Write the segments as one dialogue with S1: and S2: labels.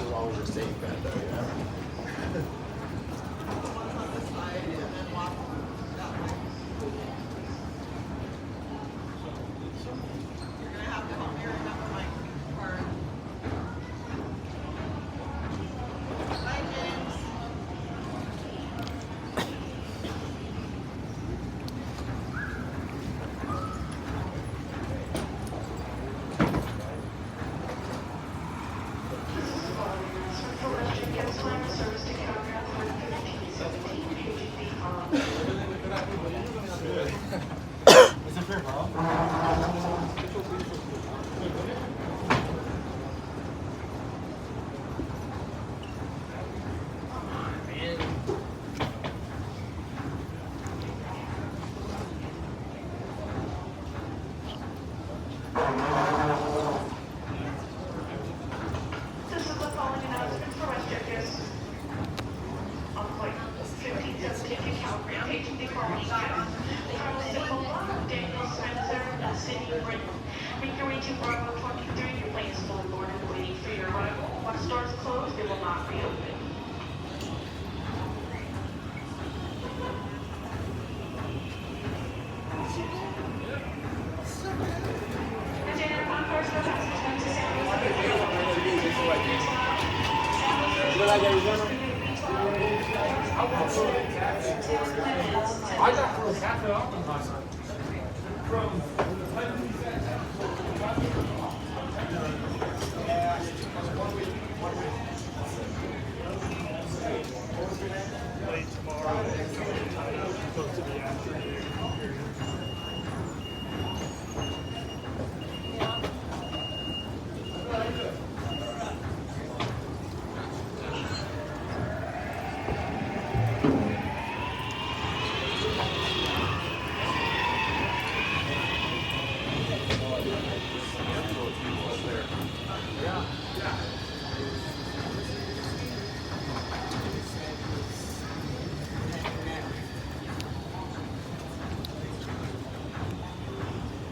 S1: as long as you're safe bet though, you know?
S2: I got from Cafe Oppenheimer. From late tomorrow. Supposed to be after.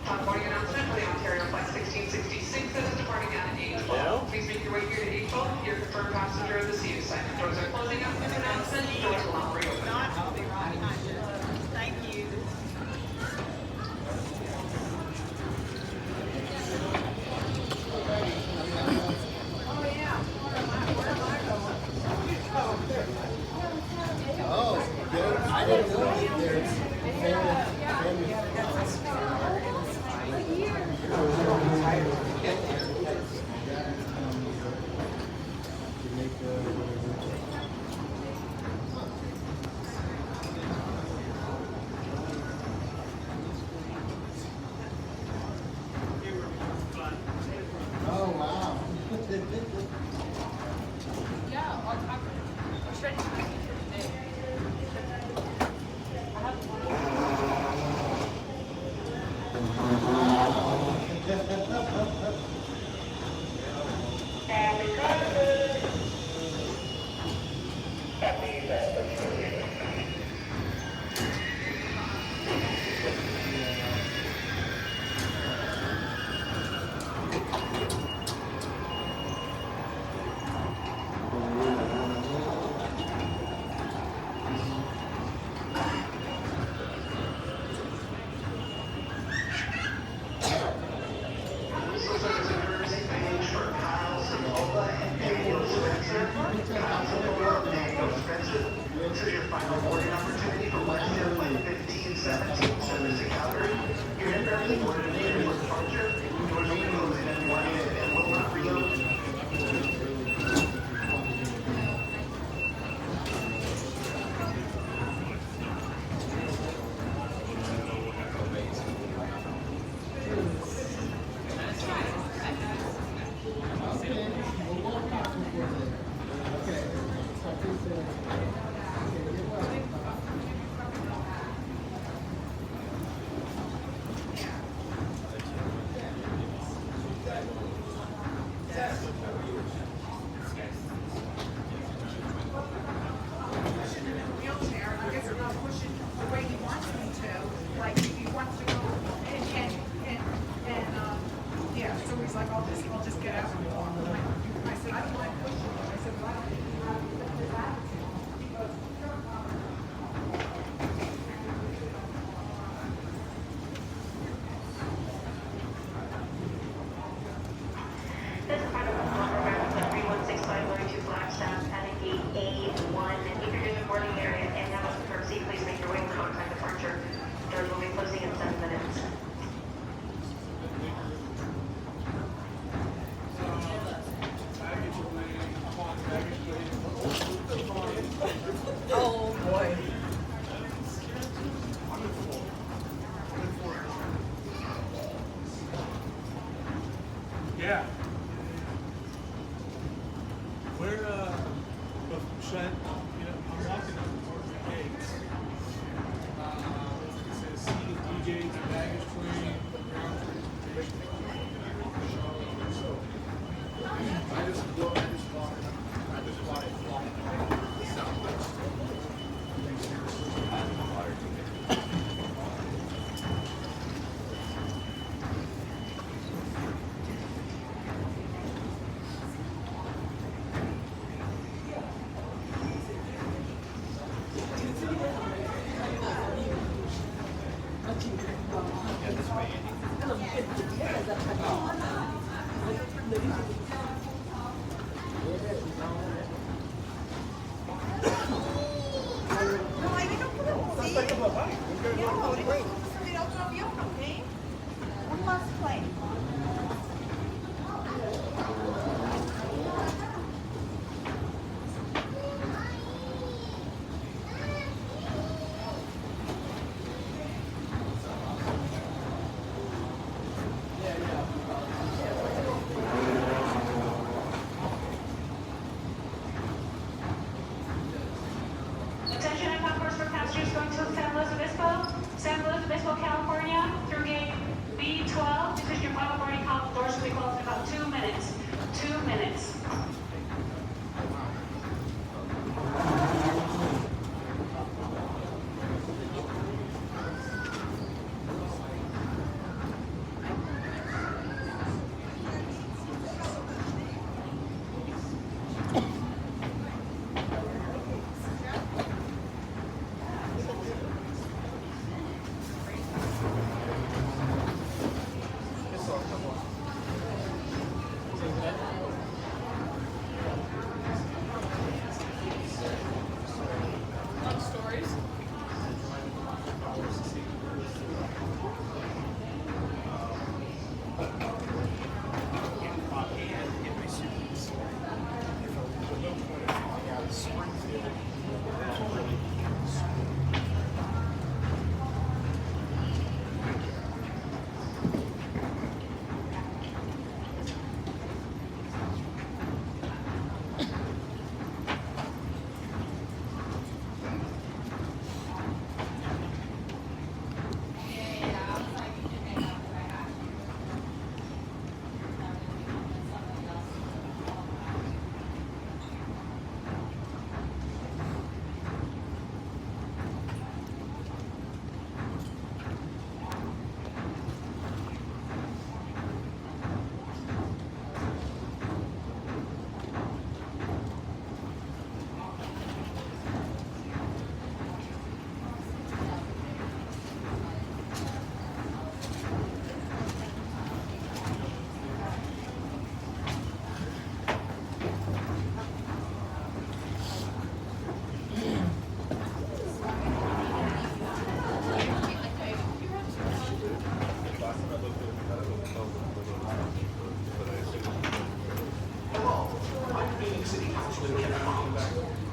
S3: Top morning announcement for the Ontario Flight 1666 that is departing at 8:12. Please make your way here to 8:12. Your confirmed passenger of the seat assignment. Doors are closing after this announcement. Doors will not reopen.
S4: Thank you.
S1: Oh, good. I didn't know there's family. Oh, wow.
S4: Yeah, I'm ready to make it for today. I have one.
S3: This is your final boarding opportunity for Western Flight 1517, service to Calgary. Your aircraft is boarded immediately for departure. Doors will be closing at 1 a.m. and will not reopen.
S2: went, I'm walking up towards the gates. It says seated DJs, baggage claim, ground transportation.
S5: No, ahí vengo por el sí. Ya, ahorita vamos a subir a otro avión, ¿ok? Un más plane.
S6: Attention and concourse for passengers going to San Luis Obispo, California, through gate B12. This is your final boarding call. The doors will be closed in about 2 minutes. 2 minutes.
S4: Stories.
S3: Hello, I'm Phoenix City Councilman Kevin Collins.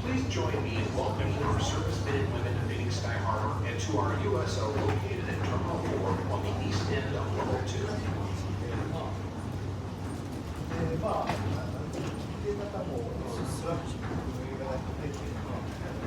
S3: Please join me in welcoming our servicemen and women to Phoenix Sky Harbor and to our USO located at Terminal 4 on the east end of Level 2.
S1: They